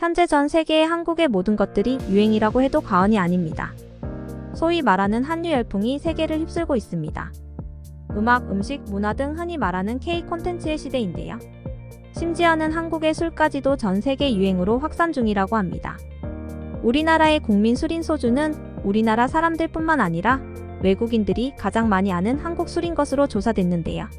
현재 전 세계의 한국의 모든 것들이 유행이라고 해도 과언이 아닙니다. 소위 말하는 한류 열풍이 세계를 휩쓸고 있습니다. 음악, 음식, 문화 등 흔히 말하는 K 콘텐츠의 시대인데요. 심지어는 한국의 술까지도 전 세계 유행으로 확산 중이라고 합니다. 우리나라의 국민 술인 소주는 우리나라 사람들뿐만 아니라 외국인들이 가장 많이 아는 한국 술인 것으로 조사됐는데요.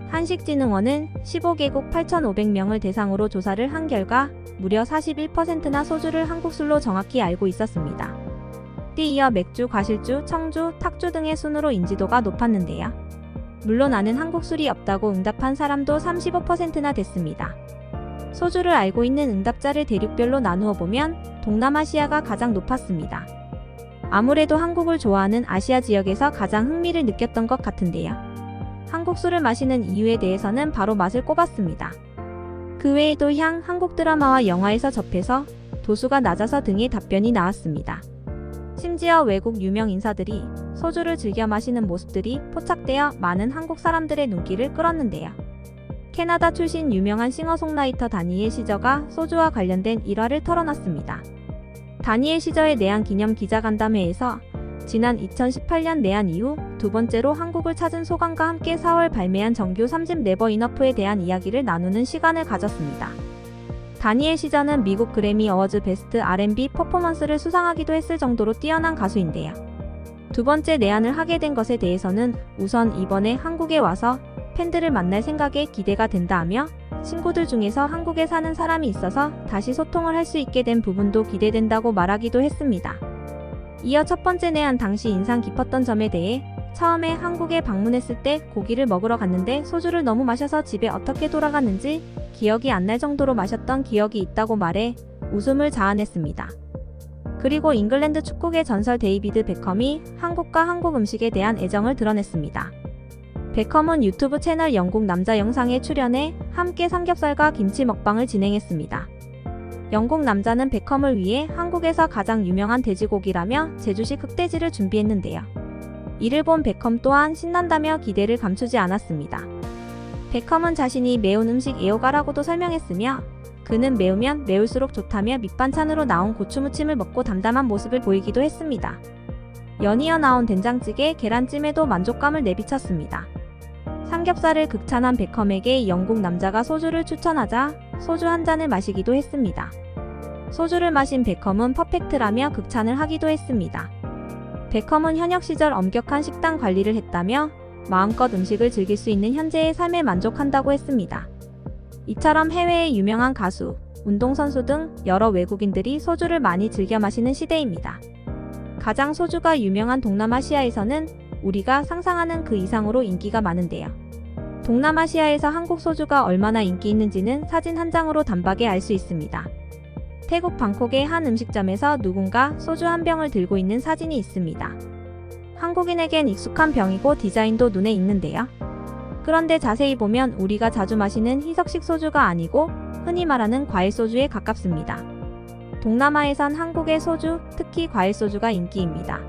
한식진흥원은 15개국 8,500명을 대상으로 조사를 한 결과 무려 41%나 소주를 한국 술로 정확히 알고 있었습니다. 뒤이어 맥주, 과실주, 청주, 탁주 등의 순으로 인지도가 높았는데요. 물론 아는 한국 술이 없다고 응답한 사람도 35%나 됐습니다. 소주를 알고 있는 응답자를 대륙별로 나누어 보면 동남아시아가 가장 높았습니다. 아무래도 한국을 좋아하는 아시아 지역에서 가장 흥미를 느꼈던 것 같은데요. 한국 술을 마시는 이유에 대해서는 바로 맛을 꼽았습니다. 그 외에도 향, 한국 드라마와 영화에서 접해서, 도수가 낮아서 등의 답변이 나왔습니다. 심지어 외국 유명 인사들이 소주를 즐겨 마시는 모습들이 포착되어 많은 한국 사람들의 눈길을 끌었는데요. 캐나다 출신 유명한 싱어송라이터 다니엘 시저가 소주와 관련된 일화를 털어놨습니다. 다니엘 시저의 내한 기념 기자간담회에서 지난 2018년 내한 이후 두 번째로 한국을 찾은 소감과 함께 4월 발매한 정규 3집 네버 이너프에 대한 이야기를 나누는 시간을 가졌습니다. 다니엘 시저는 미국 그래미 어워즈 베스트 R&B 퍼포먼스를 수상하기도 했을 정도로 뛰어난 가수인데요. 두 번째 내한을 하게 된 것에 대해서는 우선 이번에 한국에 와서 팬들을 만날 생각에 기대가 된다하며 친구들 중에서 한국에 사는 사람이 있어서 다시 소통을 할 수 있게 된 부분도 기대된다고 말하기도 했습니다. 이어 첫 번째 내한 당시 인상 깊었던 점에 대해 처음에 한국에 방문했을 때 고기를 먹으러 갔는데 소주를 너무 마셔서 집에 어떻게 돌아갔는지 기억이 안 날 정도로 마셨던 기억이 있다고 말해 웃음을 자아냈습니다. 그리고 잉글랜드 축구계 전설 데이비드 베컴이 한국과 한국 음식에 대한 애정을 드러냈습니다. 베컴은 유튜브 채널 영국 남자 영상에 출연해 함께 삼겹살과 김치 먹방을 진행했습니다. 영국 남자는 베컴을 위해 한국에서 가장 유명한 돼지고기라며 제주식 흑돼지를 준비했는데요. 이를 본 베컴 또한 신난다며 기대를 감추지 않았습니다. 베컴은 자신이 매운 음식 애호가라고도 설명했으며 그는 매우면 매울수록 좋다며 밑반찬으로 나온 고추무침을 먹고 담담한 모습을 보이기도 했습니다. 연이어 나온 된장찌개, 계란찜에도 만족감을 내비쳤습니다. 삼겹살을 극찬한 베컴에게 영국 남자가 소주를 추천하자 소주 한 잔을 마시기도 했습니다. 소주를 마신 베컴은 퍼펙트라며 극찬을 하기도 했습니다. 베컴은 현역 시절 엄격한 식단 관리를 했다며 마음껏 음식을 즐길 수 있는 현재의 삶에 만족한다고 했습니다. 이처럼 해외의 유명한 가수, 운동선수 등 여러 외국인들이 소주를 많이 즐겨 마시는 시대입니다. 가장 소주가 유명한 동남아시아에서는 우리가 상상하는 그 이상으로 인기가 많은데요. 동남아시아에서 한국 소주가 얼마나 인기 있는지는 사진 한 장으로 단박에 알 수 있습니다. 태국 방콕의 한 음식점에서 누군가 소주 한 병을 들고 있는 사진이 있습니다. 한국인에겐 익숙한 병이고 디자인도 눈에 익는데요. 그런데 자세히 보면 우리가 자주 마시는 희석식 소주가 아니고 흔히 말하는 과일 소주에 가깝습니다. 동남아에선 한국의 소주, 특히 과일 소주가 인기입니다.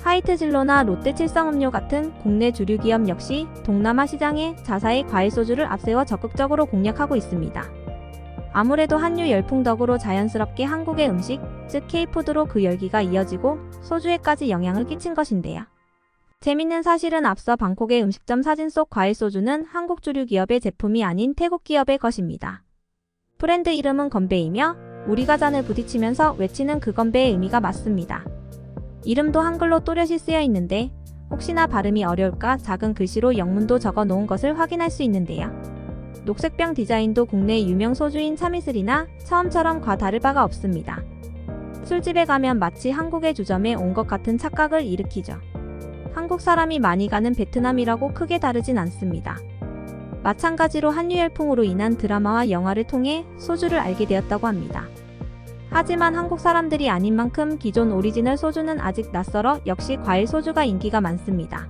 하이트진로나 롯데칠성음료 같은 국내 주류 기업 역시 동남아 시장에 자사의 과일 소주를 앞세워 적극적으로 공략하고 있습니다. 아무래도 한류 열풍 덕으로 자연스럽게 한국의 음식, 즉 K푸드로 그 열기가 이어지고 소주에까지 영향을 끼친 것인데요. 재밌는 사실은 앞서 방콕의 음식점 사진 속 과일 소주는 한국 주류 기업의 제품이 아닌 태국 기업의 것입니다. 브랜드 이름은 건배이며 우리가 잔을 부딪히면서 외치는 그 건배의 의미가 맞습니다. 이름도 한글로 또렷이 쓰여 있는데 혹시나 발음이 어려울까 작은 글씨로 영문도 적어 놓은 것을 확인할 수 있는데요. 녹색병 디자인도 국내 유명 소주인 참이슬이나 처음처럼 과 다를 바가 없습니다. 술집에 가면 마치 한국의 주점에 온 것 같은 착각을 일으키죠. 한국 사람이 많이 가는 베트남이라고 크게 다르진 않습니다. 마찬가지로 한류 열풍으로 인한 드라마와 영화를 통해 소주를 알게 되었다고 합니다. 하지만 한국 사람들이 아닌 만큼 기존 오리지널 소주는 아직 낯설어 역시 과일 소주가 인기가 많습니다.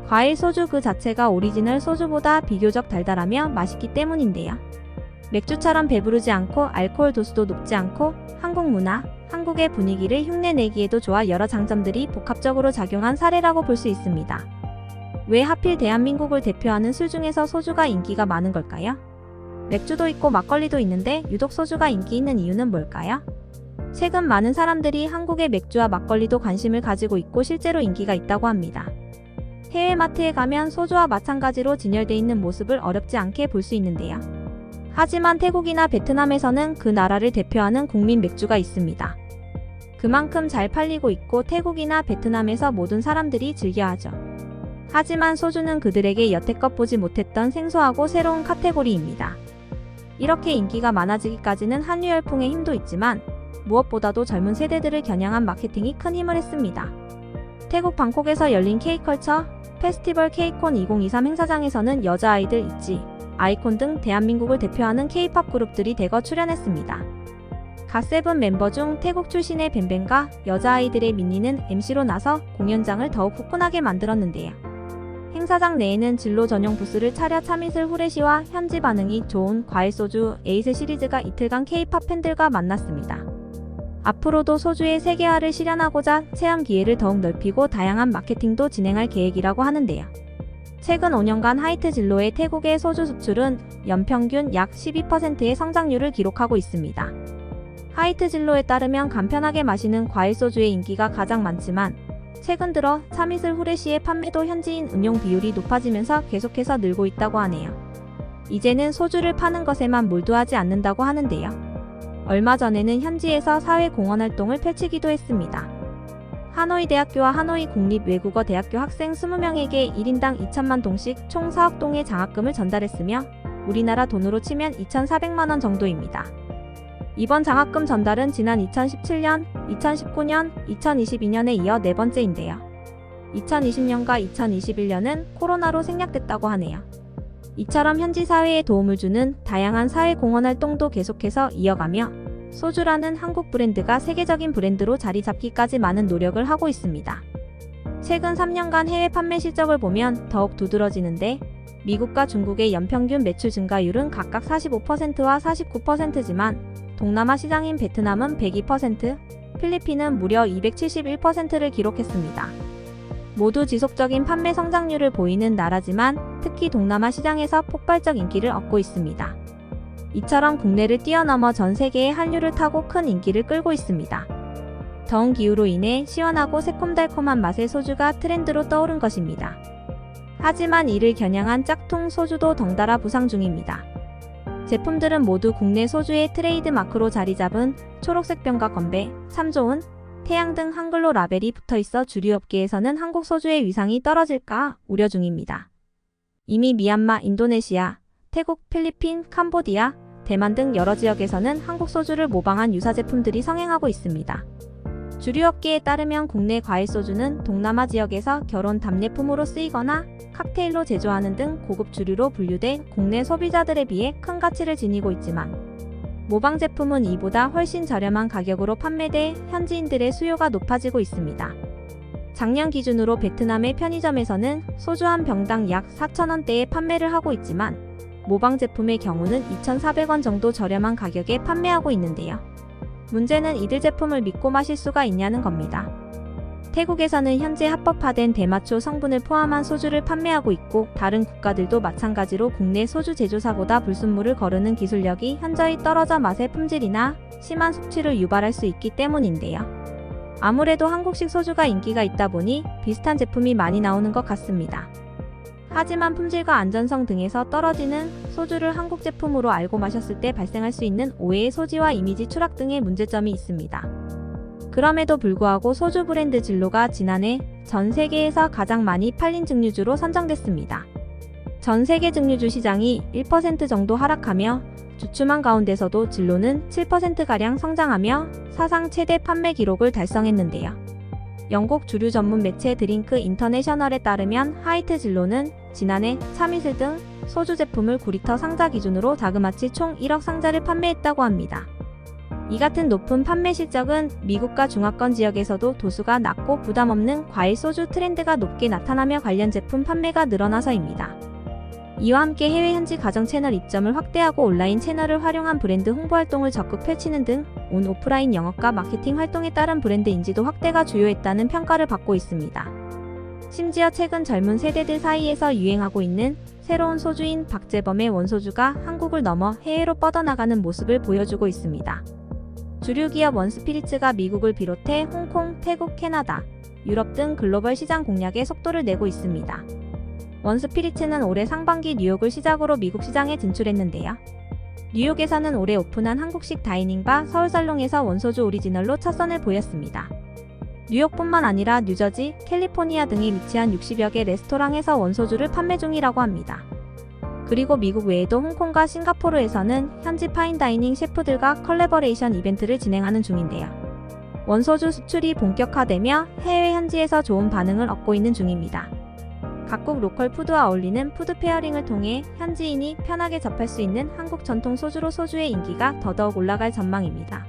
과일 소주 그 자체가 오리지널 소주보다 비교적 달달하며 맛있기 때문인데요. 맥주처럼 배부르지 않고 알코올 도수도 높지 않고 한국 문화, 한국의 분위기를 흉내내기에도 좋아 여러 장점들이 복합적으로 작용한 사례라고 볼 수 있습니다. 왜 하필 대한민국을 대표하는 술 중에서 소주가 인기가 많은 걸까요? 맥주도 있고 막걸리도 있는데 유독 소주가 인기 있는 이유는 뭘까요? 최근 많은 사람들이 한국의 맥주와 막걸리도 관심을 가지고 있고 실제로 인기가 있다고 합니다. 해외 마트에 가면 소주와 마찬가지로 진열돼 있는 모습을 어렵지 않게 볼 수 있는데요. 하지만 태국이나 베트남에서는 그 나라를 대표하는 국민 맥주가 있습니다. 그만큼 잘 팔리고 있고 태국이나 베트남에서 모든 사람들이 즐겨하죠. 하지만 소주는 그들에게 여태껏 보지 못했던 생소하고 새로운 카테고리입니다. 이렇게 인기가 많아지기까지는 한류 열풍의 힘도 있지만 무엇보다도 젊은 세대들을 겨냥한 마케팅이 큰 힘을 했습니다. 태국 방콕에서 열린 K컬처 페스티벌 K콘 2023 행사장에서는 여자아이들 있지, 아이콘 등 대한민국을 대표하는 K-팝 그룹들이 대거 출연했습니다. 갓세븐 멤버 중 태국 출신의 뱀뱀과 여자아이들의 민니는 MC로 나서 공연장을 더욱 후끈하게 만들었는데요. 행사장 내에는 진로 전용 부스를 차려 차미슬 후레쉬와 현지 반응이 좋은 과일소주 에이스 시리즈가 이틀간 K-팝 팬들과 만났습니다. 앞으로도 소주의 세계화를 실현하고자 체험 기회를 더욱 넓히고 다양한 마케팅도 진행할 계획이라고 하는데요. 최근 5년간 하이트 진로의 태국의 소주 수출은 연평균 약 12%의 성장률을 기록하고 있습니다. 하이트 진로에 따르면 간편하게 마시는 과일 소주의 인기가 가장 많지만 최근 들어 차미슬 후레쉬의 판매도 현지인 응용 비율이 높아지면서 계속해서 늘고 있다고 하네요. 이제는 소주를 파는 것에만 몰두하지 않는다고 하는데요. 얼마 전에는 현지에서 사회공헌 활동을 펼치기도 했습니다. 하노이 대학교와 하노이 국립외국어대학교 학생 20명에게 1인당 2천만 동씩 총 4억 동의 장학금을 전달했으며 우리나라 돈으로 치면 2,400만 원 정도입니다. 이번 장학금 전달은 지난 2017년, 2019년, 2022년에 이어 네 번째인데요. 2020년과 2021년은 코로나로 생략됐다고 하네요. 이처럼 현지 사회에 도움을 주는 다양한 사회공헌 활동도 계속해서 이어가며 소주라는 한국 브랜드가 세계적인 브랜드로 자리 잡기까지 많은 노력을 하고 있습니다. 최근 3년간 해외 판매 실적을 보면 더욱 두드러지는데 미국과 중국의 연평균 매출 증가율은 각각 45%와 49%지만 동남아 시장인 베트남은 102%, 필리핀은 무려 271%를 기록했습니다. 모두 지속적인 판매 성장률을 보이는 나라지만 특히 동남아 시장에서 폭발적 인기를 얻고 있습니다. 이처럼 국내를 뛰어넘어 전 세계의 한류를 타고 큰 인기를 끌고 있습니다. 더운 기후로 인해 시원하고 새콤달콤한 맛의 소주가 트렌드로 떠오른 것입니다. 하지만 이를 겨냥한 짝퉁 소주도 덩달아 부상 중입니다. 제품들은 모두 국내 소주의 트레이드 마크로 자리 잡은 초록색 병과 건배, 참 좋은, 태양 등 한글로 라벨이 붙어있어 주류업계에서는 한국 소주의 위상이 떨어질까 우려 중입니다. 이미 미얀마, 인도네시아, 태국, 필리핀, 캄보디아, 대만 등 여러 지역에서는 한국 소주를 모방한 유사 제품들이 성행하고 있습니다. 주류업계에 따르면 국내 과일 소주는 동남아 지역에서 결혼 답례품으로 쓰이거나 칵테일로 제조하는 등 고급 주류로 분류돼 국내 소비자들에 비해 큰 가치를 지니고 있지만 모방 제품은 이보다 훨씬 저렴한 가격으로 판매돼 현지인들의 수요가 높아지고 있습니다. 작년 기준으로 베트남의 편의점에서는 소주 한 병당 약 4,000원대에 판매를 하고 있지만 모방 제품의 경우는 2,400원 정도 저렴한 가격에 판매하고 있는데요. 문제는 이들 제품을 믿고 마실 수가 있냐는 겁니다. 태국에서는 현재 합법화된 대마초 성분을 포함한 소주를 판매하고 있고 다른 국가들도 마찬가지로 국내 소주 제조사보다 불순물을 거르는 기술력이 현저히 떨어져 맛의 품질이나 심한 숙취를 유발할 수 있기 때문인데요. 아무래도 한국식 소주가 인기가 있다 보니 비슷한 제품이 많이 나오는 것 같습니다. 하지만 품질과 안전성 등에서 떨어지는 소주를 한국 제품으로 알고 마셨을 때 발생할 수 있는 오해의 소지와 이미지 추락 등의 문제점이 있습니다. 그럼에도 불구하고 소주 브랜드 진로가 지난해 전 세계에서 가장 많이 팔린 증류주로 선정됐습니다. 전 세계 증류주 시장이 1% 정도 하락하며 주춤한 가운데서도 진로는 7%가량 성장하며 사상 최대 판매 기록을 달성했는데요. 영국 주류 전문 매체 드링크 인터내셔널에 따르면 하이트 진로는 지난해 차미슬 등 소주 제품을 9리터 상자 기준으로 자그마치 총 1억 상자를 판매했다고 합니다. 이 같은 높은 판매 실적은 미국과 중화권 지역에서도 도수가 낮고 부담 없는 과일 소주 트렌드가 높게 나타나며 관련 제품 판매가 늘어나서입니다. 이와 함께 해외 현지 가정 채널 입점을 확대하고 온라인 채널을 활용한 브랜드 홍보 활동을 적극 펼치는 등 온 오프라인 영업과 마케팅 활동에 따른 브랜드 인지도 확대가 주요했다는 평가를 받고 있습니다. 심지어 최근 젊은 세대들 사이에서 유행하고 있는 새로운 소주인 박재범의 원소주가 한국을 넘어 해외로 뻗어나가는 모습을 보여주고 있습니다. 주류 기업 원스피리츠가 미국을 비롯해 홍콩, 태국, 캐나다, 유럽 등 글로벌 시장 공략에 속도를 내고 있습니다. 원스피리츠는 올해 상반기 뉴욕을 시작으로 미국 시장에 진출했는데요. 뉴욕에서는 올해 오픈한 한국식 다이닝바 서울살롱에서 원소주 오리지널로 첫 선을 보였습니다. 뉴욕뿐만 아니라 뉴저지, 캘리포니아 등에 위치한 60여 개 레스토랑에서 원소주를 판매 중이라고 합니다. 그리고 미국 외에도 홍콩과 싱가포르에서는 현지 파인다이닝 셰프들과 컬래버레이션 이벤트를 진행하는 중인데요. 원소주 수출이 본격화되며 해외 현지에서 좋은 반응을 얻고 있는 중입니다. 각국 로컬 푸드와 어울리는 푸드 페어링을 통해 현지인이 편하게 접할 수 있는 한국 전통 소주로 소주의 인기가 더더욱 올라갈 전망입니다.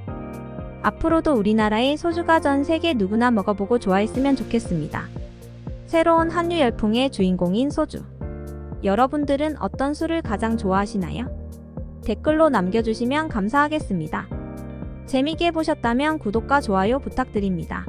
앞으로도 우리나라의 소주가 전 세계 누구나 먹어보고 좋아했으면 좋겠습니다. 새로운 한류 열풍의 주인공인 소주. 여러분들은 어떤 술을 가장 좋아하시나요? 댓글로 남겨주시면 감사하겠습니다. 재미있게 보셨다면 구독과 좋아요 부탁드립니다.